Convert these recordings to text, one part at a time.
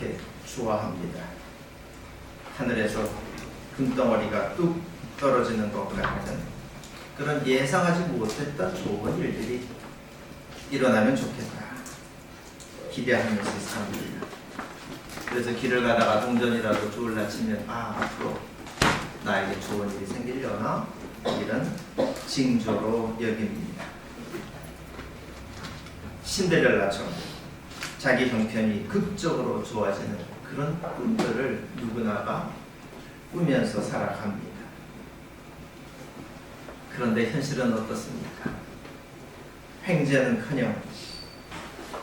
그렇게 좋아합니다. 하늘에서 금덩어리가 뚝 떨어지는 것 같은 그런 예상하지 못했던 좋은 일들이 일어나면 좋겠다 기대하면서 삽니다. 그래서 길을 가다가 동전이라도 주울라 치면 앞으로 나에게 좋은 일이 생기려나 이런 징조로 여깁니다. 신데렐라처럼 자기 형편이 극적으로 좋아지는 그런 꿈들을 누구나가 꾸면서 살아갑니다. 그런데 현실은 어떻습니까? 횡재는커녕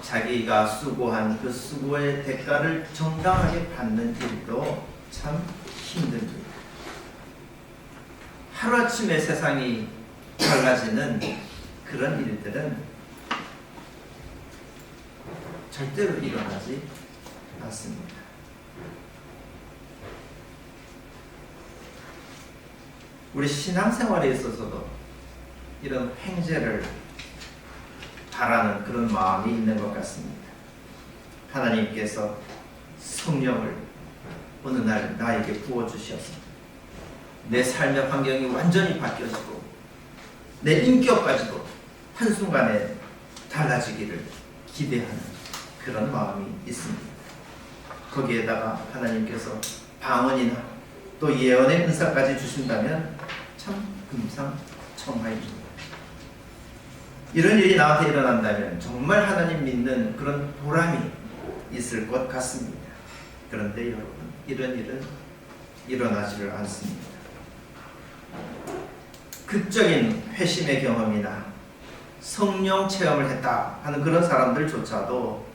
자기가 수고한 그 수고의 대가를 정당하게 받는 일도 참 힘듭니다. 하루아침에 세상이 달라지는 그런 일들은 절대로 일어나지 않습니다. 우리 신앙생활에 있어서도 이런 횡재를 바라는 그런 마음이 있는 것 같습니다. 하나님께서 성령을 어느 날 나에게 부어주셔서 내 삶의 환경이 완전히 바뀌어지고 내 인격까지도 한순간에 달라지기를 기대하는 그런 마음이 있습니다. 거기에다가 하나님께서 방언이나 또 예언의 은사까지 주신다면 참 금상첨화입니다. 이런 일이 나한테 일어난다면 정말 하나님 믿는 그런 보람이 있을 것 같습니다. 그런데 여러분, 이런 일은 일어나지를 않습니다. 극적인 회심의 경험이나 성령 체험을 했다 하는 그런 사람들조차도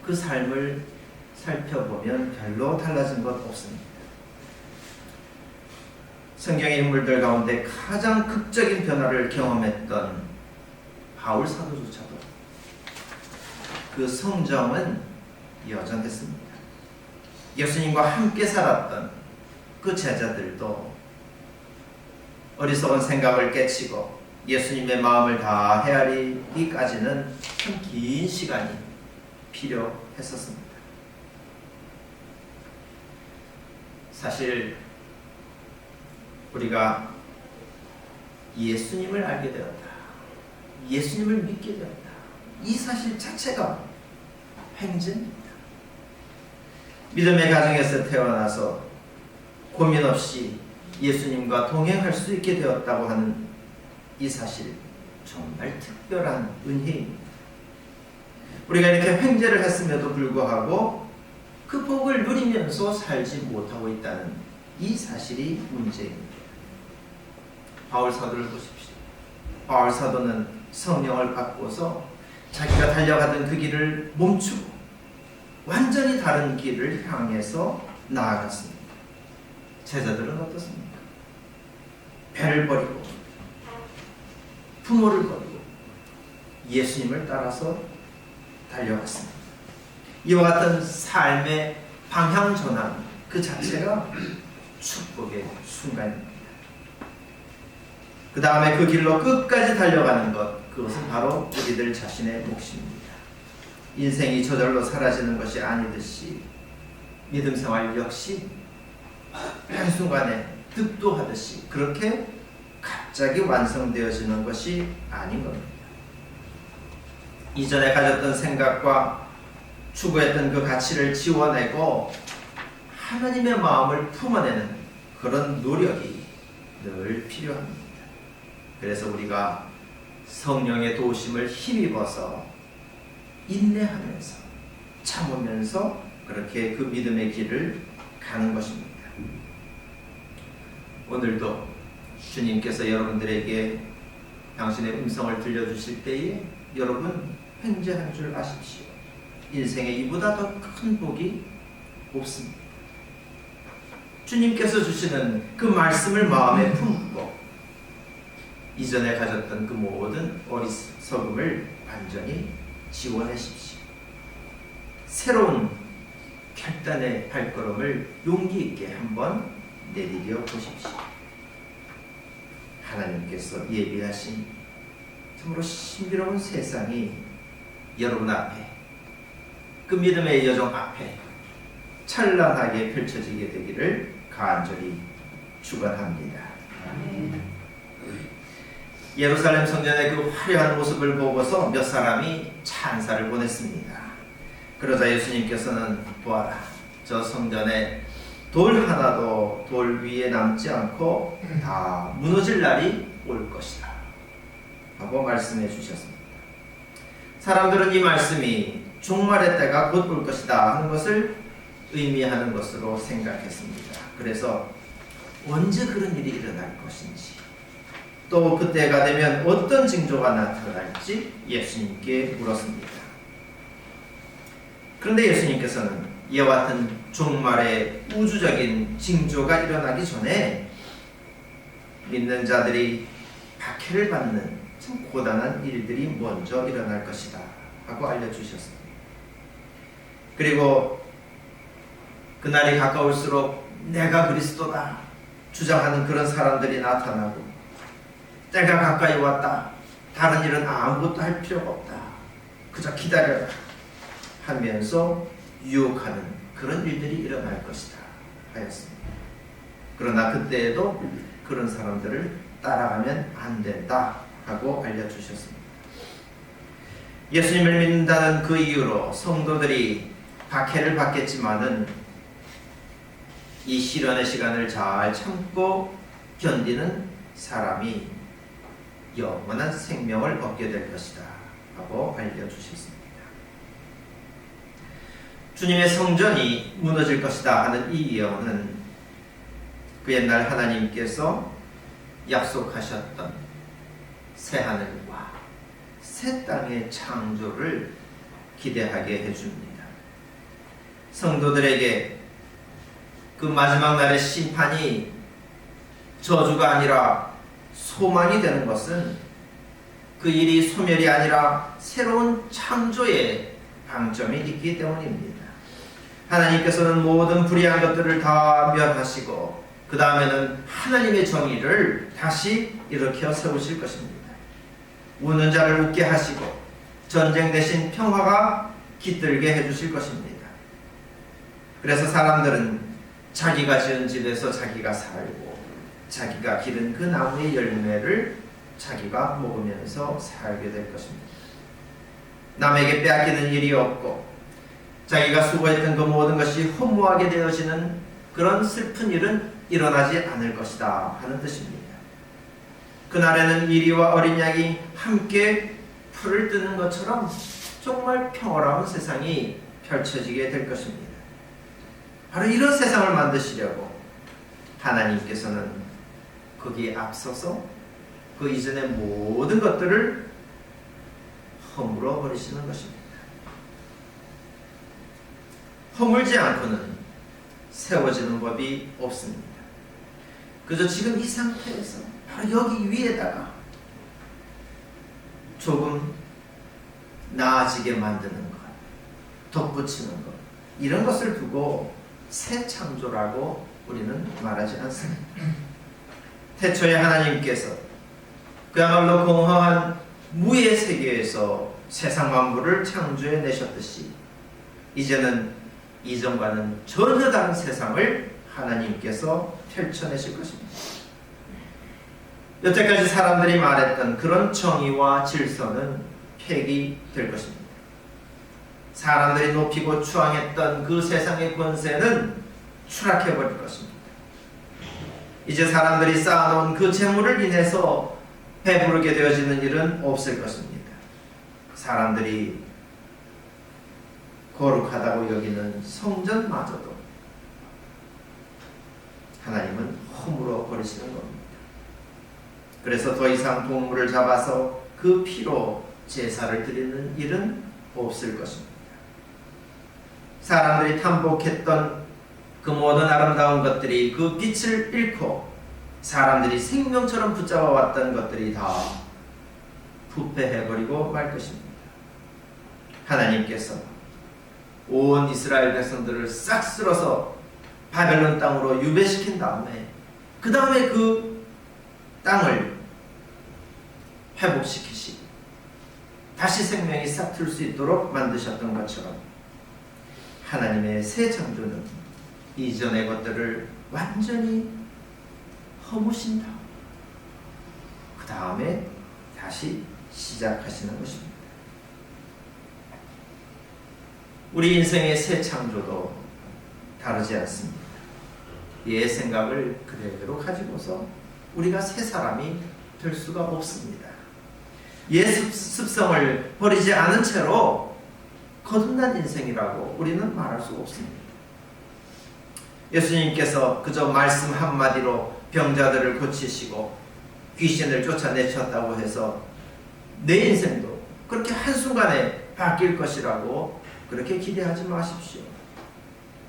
그 삶을 살펴보면 별로 달라진 것 없습니다. 성경의 인물들 가운데 가장 극적인 변화를 경험했던 바울 사도조차도 그 성정은 여전했습니다. 예수님과 함께 살았던 그 제자들도 어리석은 생각을 깨치고 예수님의 마음을 다 헤아리기까지는 참 긴 시간이 필요했었습니다. 사실 우리가 예수님을 알게 되었다, 예수님을 믿게 되었다, 이 사실 자체가 횡재입니다. 믿음의 가정에서 태어나서 고민 없이 예수님과 동행할 수 있게 되었다고 하는 이 사실 정말 특별한 은혜입니다. 우리가 이렇게 횡재를 했음에도 불구하고 그 복을 누리면서 살지 못하고 있다는 이 사실이 문제입니다. 바울 사도를 보십시오. 바울 사도는 성령을 받고서 자기가 달려가던 그 길을 멈추고 완전히 다른 길을 향해서 나아갔습니다. 제자들은 어떻습니까? 배를 버리고 부모를 버리고 예수님을 따라서 달려갔습니다. 이와 같은 삶의 방향 전환 그 자체가 축복의 순간입니다. 그 다음에 그 길로 끝까지 달려가는 것, 그것은 바로 우리들 자신의 몫입니다. 인생이 저절로 사라지는 것이 아니듯이 믿음 생활 역시 한순간에 득도하듯이 그렇게 갑자기 완성되어지는 것이 아닌 겁니다. 이전에 가졌던 생각과 추구했던 그 가치를 지워내고 하나님의 마음을 품어내는 그런 노력이 늘 필요합니다. 그래서 우리가 성령의 도우심을 힘입어서 인내하면서 참으면서 그렇게 그 믿음의 길을 가는 것입니다. 오늘도 주님께서 여러분들에게 당신의 음성을 들려주실 때에 여러분 횡재한 줄 아십시오. 인생에 이보다 더 큰 복이 없습니다. 주님께서 주시는 그 말씀을 마음에 품고 이전에 가졌던 그 모든 어리석음을 완전히 지워내십시오. 새로운 결단의 발걸음을 용기 있게 한번 내디뎌 보십시오. 하나님께서 예비하신 참으로 신비로운 세상이 여러분 앞에, 그 믿음의 여정 앞에 찬란하게 펼쳐지게 되기를 간절히 축원합니다. 예루살렘 성전의 그 화려한 모습을 보고서 몇 사람이 찬사를 보냈습니다. 그러자 예수님께서는 보아라, 저 성전에 돌 하나도 돌 위에 남지 않고 다 무너질 날이 올 것이다 하고 말씀해 주셨습니다. 사람들은 이 말씀이 종말의 때가 곧 올 것이다 하는 것을 의미하는 것으로 생각했습니다. 그래서 언제 그런 일이 일어날 것인지, 또 그때가 되면 어떤 징조가 나타날지 예수님께 물었습니다. 그런데 예수님께서는 이와 같은 종말의 우주적인 징조가 일어나기 전에 믿는 자들이 박해를 받는 참 고단한 일들이 먼저 일어날 것이다 하고 알려주셨습니다. 그리고 그날이 가까울수록 내가 그리스도다 주장하는 그런 사람들이 나타나고, 때가 가까이 왔다, 다른 일은 아무것도 할 필요가 없다, 그저 기다려라 하면서 유혹하는 그런 일들이 일어날 것이다 하였습니다. 그러나 그때에도 그런 사람들을 따라가면 안 된다 하고 알려주셨습니다. 예수님을 믿는다는 그 이유로 성도들이 박해를 받겠지만은 이 시련의 시간을 잘 참고 견디는 사람이 영원한 생명을 얻게 될 것이다 하고 알려주셨습니다. 주님의 성전이 무너질 것이다 하는 이 예언은 그 옛날 하나님께서 약속하셨던 새하늘과 새 땅의 창조를 기대하게 해줍니다. 성도들에게 그 마지막 날의 심판이 저주가 아니라 소망이 되는 것은 그 일이 소멸이 아니라 새로운 창조의 방점이 있기 때문입니다. 하나님께서는 모든 불의한 것들을 다 멸하시고 그 다음에는 하나님의 정의를 다시 일으켜 세우실 것입니다. 우는 자를 웃게 하시고 전쟁 대신 평화가 깃들게 해주실 것입니다. 그래서 사람들은 자기가 지은 집에서 자기가 살고 자기가 기른 그 나무의 열매를 자기가 먹으면서 살게 될 것입니다. 남에게 빼앗기는 일이 없고 자기가 수고했던 그 모든 것이 허무하게 되어지는 그런 슬픈 일은 일어나지 않을 것이다 하는 뜻입니다. 그날에는 이리와 어린 양이 함께 풀을 뜨는 것처럼 정말 평화로운 세상이 펼쳐지게 될 것입니다. 바로 이런 세상을 만드시려고 하나님께서는 거기에 앞서서 그 이전의 모든 것들을 허물어 버리시는 것입니다. 허물지 않고는 세워지는 법이 없습니다. 그저 지금 이 상태에서 바로 여기 위에다가 조금 나아지게 만드는 것, 덧붙이는 것, 이런 것을 두고 새 창조라고 우리는 말하지 않습니다. 태초에 하나님께서 그야말로 공허한 무의 세계에서 세상 만물을 창조해 내셨듯이 이제는 이전과는 전혀 다른 세상을 하나님께서 펼쳐내실 것입니다. 여태까지 사람들이 말했던 그런 정의와 질서는 폐기될 것입니다. 사람들이 높이고 추앙했던 그 세상의 권세는 추락해버릴 것입니다. 이제 사람들이 쌓아놓은 그 재물을 인해서 배부르게 되어지는 일은 없을 것입니다. 사람들이 거룩하다고 여기는 성전마저도 하나님은 허물어 버리시는 겁니다. 그래서 더 이상 동물을 잡아서 그 피로 제사를 드리는 일은 없을 것입니다. 사람들이 탐복했던 그 모든 아름다운 것들이 그 빛을 잃고 사람들이 생명처럼 붙잡아왔던 것들이 다 부패해버리고 말 것입니다. 하나님께서 온 이스라엘 백성들을 싹 쓸어서 바벨론 땅으로 유배시킨 다음에 그 다음에 그 땅을 회복시키시고 다시 생명이 싹 틀 수 있도록 만드셨던 것처럼 하나님의 새 창조는 이전의 것들을 완전히 허무신다. 그 다음에 다시 시작하시는 것입니다. 우리 인생의 새 창조도 다르지 않습니다. 옛 생각을 그대로 가지고서 우리가 새 사람이 될 수가 없습니다. 옛 습성을 버리지 않은 채로 거듭난 인생이라고 우리는 말할 수 없습니다. 예수님께서 그저 말씀 한마디로 병자들을 고치시고 귀신을 쫓아내셨다고 해서 내 인생도 그렇게 한순간에 바뀔 것이라고 그렇게 기대하지 마십시오.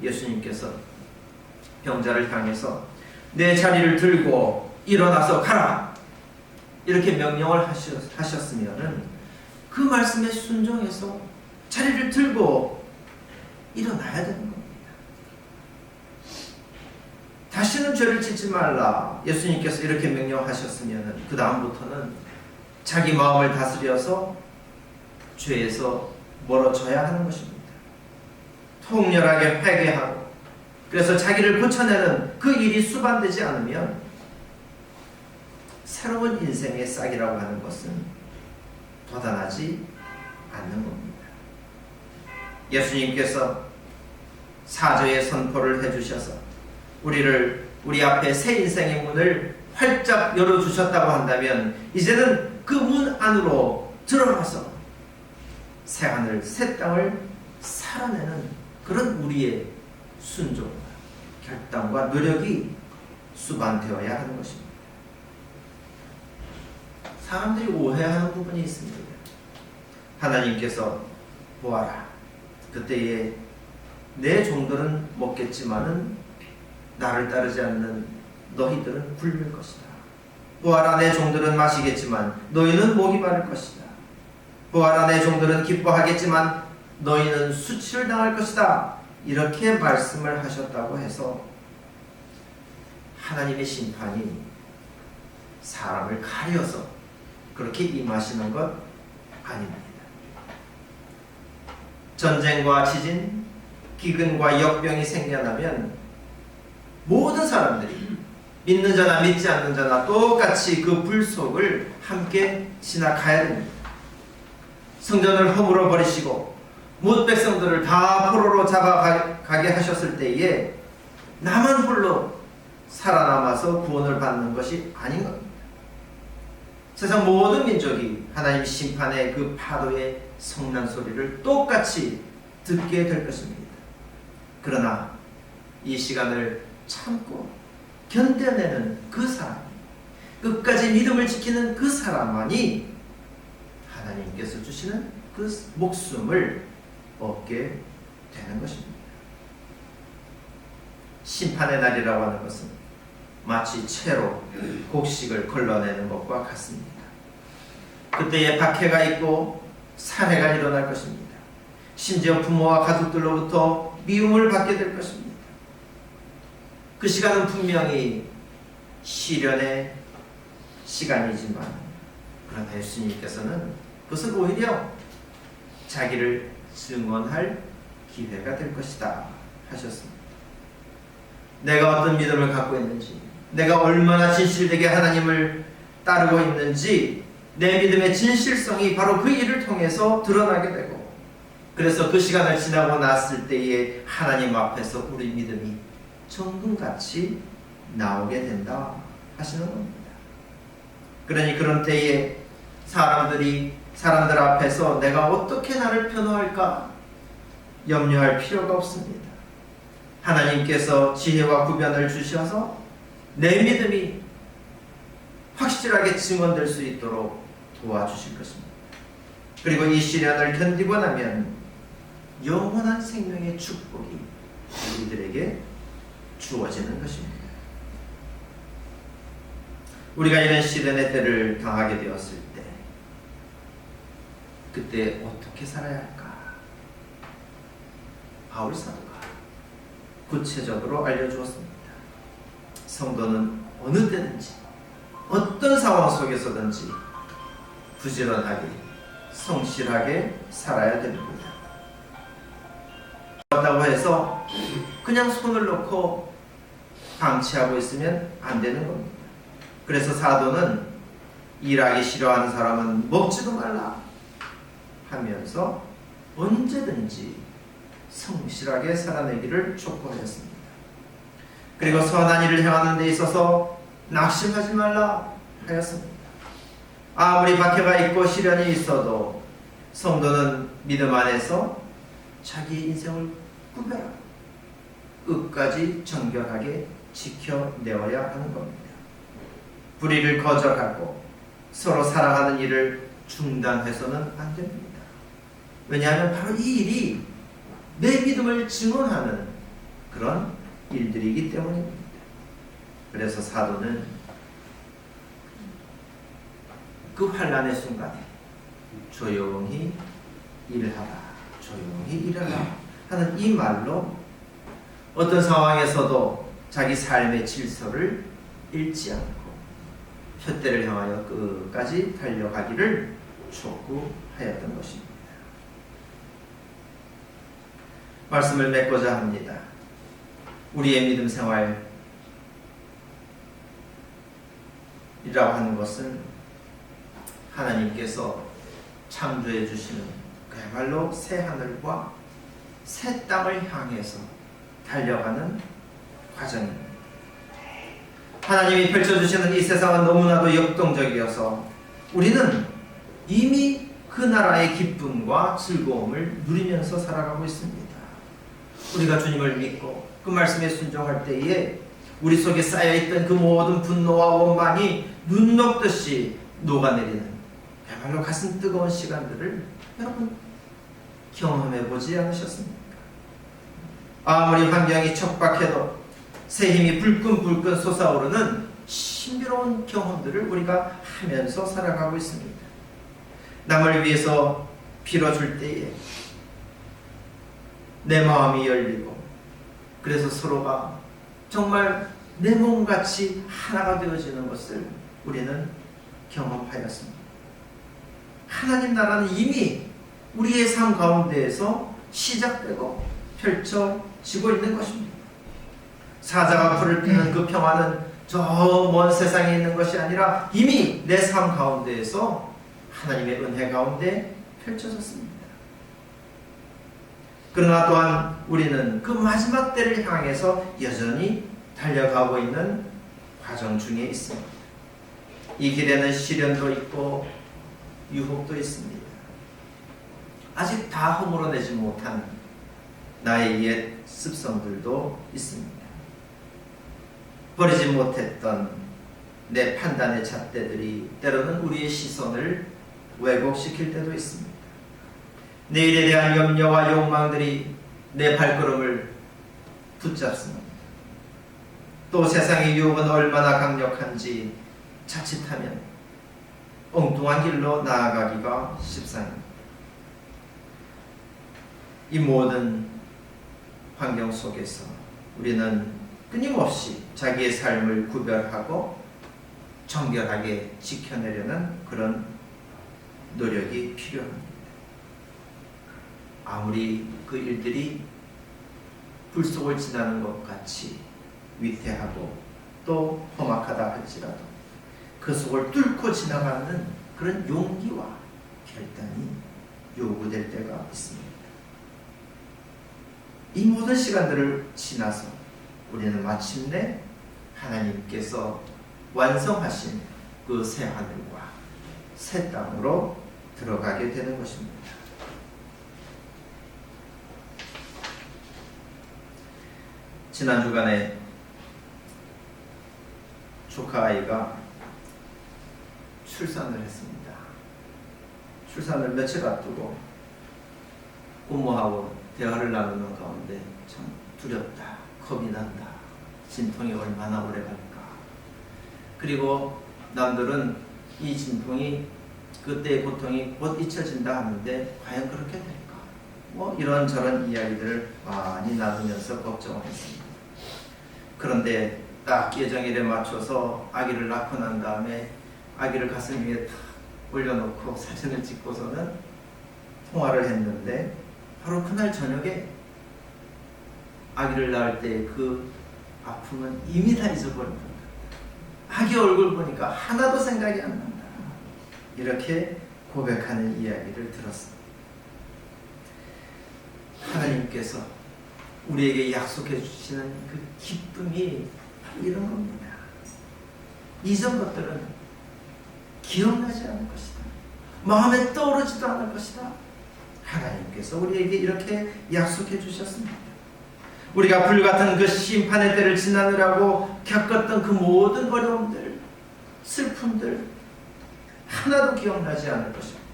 예수님께서 병자를 향해서 내 자리를 들고 일어나서 가라 이렇게 명령을 하셨으면 그 말씀에 순종해서 자리를 들고 일어나야 되는 겁니다. 다시는 죄를 짓지 말라 예수님께서 이렇게 명령하셨으면 그 다음부터는 자기 마음을 다스려서 죄에서 멀어져야 하는 것입니다. 통렬하게 회개하고 그래서 자기를 고쳐내는 그 일이 수반되지 않으면 새로운 인생의 싹이라고 하는 것은 돋아나지 않는 겁니다. 예수님께서 사죄의 선포를 해주셔서 우리 앞에 새 인생의 문을 활짝 열어주셨다고 한다면 이제는 그 문 안으로 들어가서 새 하늘 새 땅을 살아내는 그런 우리의 순종과 결단과 노력이 수반되어야 하는 것입니다. 사람들이 오해하는 부분이 있습니다. 하나님께서 보아라 그때에 내 종들은 먹겠지만은 나를 따르지 않는 너희들은 굶을 것이다. 보아라 내 종들은 마시겠지만 너희는 목이 마를 것이다. 보아라 내 종들은 기뻐하겠지만 너희는 수치를 당할 것이다. 이렇게 말씀을 하셨다고 해서 하나님의 심판이 사람을 가려서 그렇게 임하시는 것 아닙니다. 전쟁과 지진, 기근과 역병이 생겨나면 모든 사람들이 믿는 자나 믿지 않는 자나 똑같이 그 불 속을 함께 지나가야 됩니다. 성전을 허물어 버리시고 뭇 백성들을 다 포로로 잡아가게 하셨을 때에 나만 홀로 살아남아서 구원을 받는 것이 아닌 겁니다. 세상 모든 민족이 하나님 심판의 그 파도의 성난 소리를 똑같이 듣게 될 것입니다. 그러나 이 시간을 참고 견뎌내는 그 사람, 끝까지 믿음을 지키는 그 사람만이 하나님께서 주시는 그 목숨을 얻게 되는 것입니다. 심판의 날이라고 하는 것은 마치 채로 곡식을 걸러내는 것과 같습니다. 그때에 박해가 있고 살해가 일어날 것입니다. 심지어 부모와 가족들로부터 미움을 받게 될 것입니다. 그 시간은 분명히 시련의 시간이지만 그러나 예수님께서는 그것은 오히려 자기를 증언할 기회가 될 것이다 하셨습니다. 내가 어떤 믿음을 갖고 있는지, 내가 얼마나 진실되게 하나님을 따르고 있는지 내 믿음의 진실성이 바로 그 일을 통해서 드러나게 되고 그래서 그 시간을 지나고 났을 때에 하나님 앞에서 우리 믿음이 정금같이 나오게 된다 하시는 겁니다. 그러니 그런 때에 사람들 앞에서 내가 어떻게 나를 변호할까 염려할 필요가 없습니다. 하나님께서 지혜와 구변을 주셔서 내 믿음이 확실하게 증언될 수 있도록 도와주실 것입니다. 그리고 이 시련을 견디고 나면 영원한 생명의 축복이 우리들에게 주어지는 것입니다. 우리가 이런 시련의 때를 당하게 되었을 때 그때 어떻게 살아야 할까? 바울 사도가 구체적으로 알려주었습니다. 성도는 어느 때든지 어떤 상황 속에서든지 부지런하게 성실하게 살아야 됩니다. 그렇다고 해서 그냥 그냥 손을 놓고 방치하고 있으면 안 되는 겁니다. 그래서 사도는 일하기 싫어하는 사람은 먹지도 말라 하면서 언제든지 성실하게 살아내기를 촉구하였습니다. 그리고 선한 일을 행하는 데 있어서 낙심하지 말라 하였습니다. 아무리 박해가 있고 시련이 있어도 성도는 믿음 안에서 자기 인생을 구별하고 끝까지 정결하게 지켜내어야 하는 겁니다. 불의를 거절하고 서로 사랑하는 일을 중단해서는 안 됩니다. 왜냐하면 바로 이 일이 내 믿음을 증언하는 그런 일들이기 때문입니다. 그래서 사도는 그 환난의 순간에 조용히 일하라, 조용히 일하라 하는 이 말로 어떤 상황에서도 자기 삶의 질서를 잃지 않고 푯대를 향하여 끝까지 달려가기를 촉구하였던 것입니다. 말씀을 맺고자 합니다. 우리의 믿음 생활이라고 하는 것은 하나님께서 창조해 주시는 그야말로 새 하늘과 새 땅을 향해서 달려가는 과정입니다. 하나님이 펼쳐주시는 이 세상은 너무나도 역동적이어서 우리는 이미 그 나라의 기쁨과 즐거움을 누리면서 살아가고 있습니다. 우리가 주님을 믿고 그 말씀에 순종할 때에 우리 속에 쌓여있던 그 모든 분노와 원망이 눈 녹듯이 녹아내리는 그야말로 가슴 뜨거운 시간들을 여러분 경험해보지 않으셨습니까? 아무리 환경이 척박해도 새 힘이 불끈불끈 솟아오르는 신비로운 경험들을 우리가 하면서 살아가고 있습니다. 남을 위해서 빌어줄 때에 내 마음이 열리고 그래서 서로가 정말 내 몸같이 하나가 되어지는 것을 우리는 경험하였습니다. 하나님 나라는 이미 우리의 삶 가운데에서 시작되고 펼쳐지고 있는 것입니다. 사자가 불을 피는 그 평화는 저 먼 세상에 있는 것이 아니라 이미 내 삶 가운데에서 하나님의 은혜 가운데 펼쳐졌습니다. 그러나 또한 우리는 그 마지막 때를 향해서 여전히 달려가고 있는 과정 중에 있습니다. 이 길에는 시련도 있고 유혹도 있습니다. 아직 다 허물어내지 못한 나의 옛 습성들도 있습니다. 버리지 못했던 내 판단의 잣대들이 때로는 우리의 시선을 왜곡시킬 때도 있습니다. 내일에 대한 염려와 욕망들이 내 발걸음을 붙잡습니다. 또 세상의 유혹은 얼마나 강력한지 자칫하면 엉뚱한 길로 나아가기가 십상입니다. 이 모든 환경 속에서 우리는 끊임없이 자기의 삶을 구별하고 정결하게 지켜내려는 그런 노력이 필요합니다. 아무리 그 일들이 불 속을 지나는 것 같이 위태하고 또 험악하다 할지라도 그 속을 뚫고 지나가는 그런 용기와 결단이 요구될 때가 있습니다. 이 모든 시간들을 지나서 우리는 마침내 하나님께서 완성하신 그 새 하늘과 새 땅으로 들어가게 되는 것입니다. 지난 주간에 조카 아이가 출산을 했습니다. 출산을 며칠 앞두고 고모하고 대화를 나누는 가운데 참 두렵다, 겁이 난다, 진통이 얼마나 오래 갈까. 그리고 남들은 이 진통이 그때의 고통이 곧 잊혀진다 하는데 과연 그렇게 될까? 뭐 이런저런 이야기들을 많이 나누면서 걱정을 했습니다. 그런데 딱 예정일에 맞춰서 아기를 낳고 난 다음에 아기를 가슴 위에 탁 올려놓고 사진을 찍고서는 통화를 했는데 바로 그날 저녁에 아기를 낳을 때 그 아픔은 이미 다 잊어버린 거다. 아기 얼굴 보니까 하나도 생각이 안 난다. 이렇게 고백하는 이야기를 들었습니다. 하나님께서 우리에게 약속해 주시는 그 기쁨이 이런 겁니다. 이전 것들은 기억나지 않을 것이다. 마음에 떠오르지도 않을 것이다. 하나님께서 우리에게 이렇게 약속해 주셨습니다. 우리가 불같은 그 심판의 때를 지나느라고 겪었던 그 모든 어려움들, 슬픔들 하나도 기억나지 않을 것입니다.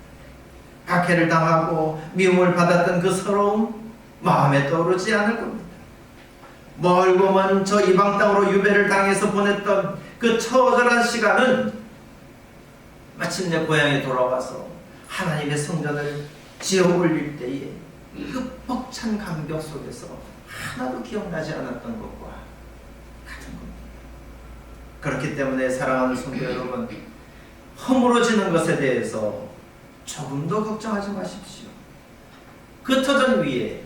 박해를 당하고 미움을 받았던 그 서러움 마음에 떠오르지 않을 겁니다. 멀고 먼 저 이방 땅으로 유배를 당해서 보냈던 그 처절한 시간은 마침내 고향에 돌아와서 하나님의 성전을 지어 올릴 때에 그 벅찬 감격 속에서 하나도 기억나지 않았던 것과 같은 겁니다. 그렇기 때문에 사랑하는 성도 여러분, 허물어지는 것에 대해서 조금도 걱정하지 마십시오. 그 터전 위에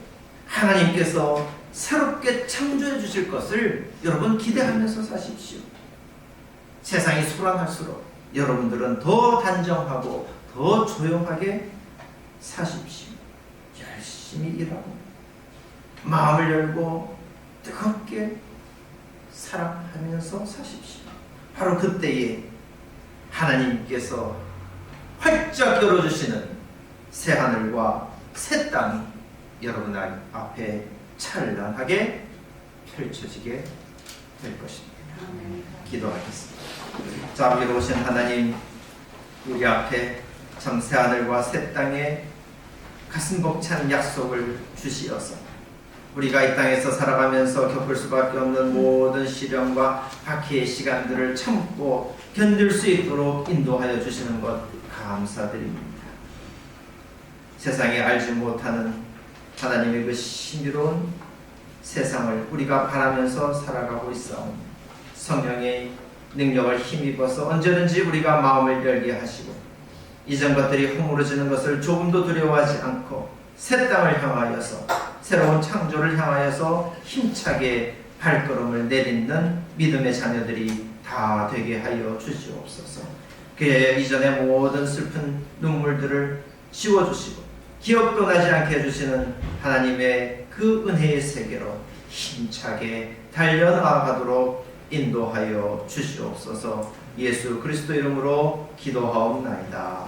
하나님께서 새롭게 창조해 주실 것을 여러분 기대하면서 사십시오. 세상이 소란할수록 여러분들은 더 단정하고 더 조용하게 사십시오. 열심히 일하고 마음을 열고 뜨겁게 사랑하면서 사십시오. 바로 그때에 하나님께서 활짝 열어주시는 새 하늘과 새 땅이 여러분 앞에 찬란하게 펼쳐지게 될 것입니다. 기도하겠습니다. 자비로우신 하나님, 우리 앞에 참 새 하늘과 새 땅에 가슴 벅찬 약속을 주시어서 우리가 이 땅에서 살아가면서 겪을 수밖에 없는 모든 시련과 박해의 시간들을 참고 견딜 수 있도록 인도하여 주시는 것 감사드립니다. 세상에 알지 못하는 하나님의 그 신비로운 세상을 우리가 바라면서 살아가고 있사오니 성령의 능력을 힘입어서 언제든지 우리가 마음을 열게 하시고 이전 것들이 허물어지는 것을 조금도 두려워하지 않고 새 땅을 향하여서 새로운 창조를 향하여서 힘차게 발걸음을 내딛는 믿음의 자녀들이 다 되게 하여 주시옵소서. 그의 이전의 모든 슬픈 눈물들을 지워주시고 기억도 나지 않게 해주시는 하나님의 그 은혜의 세계로 힘차게 달려나가도록 인도하여 주시옵소서. 예수 그리스도 이름으로 기도하옵나이다.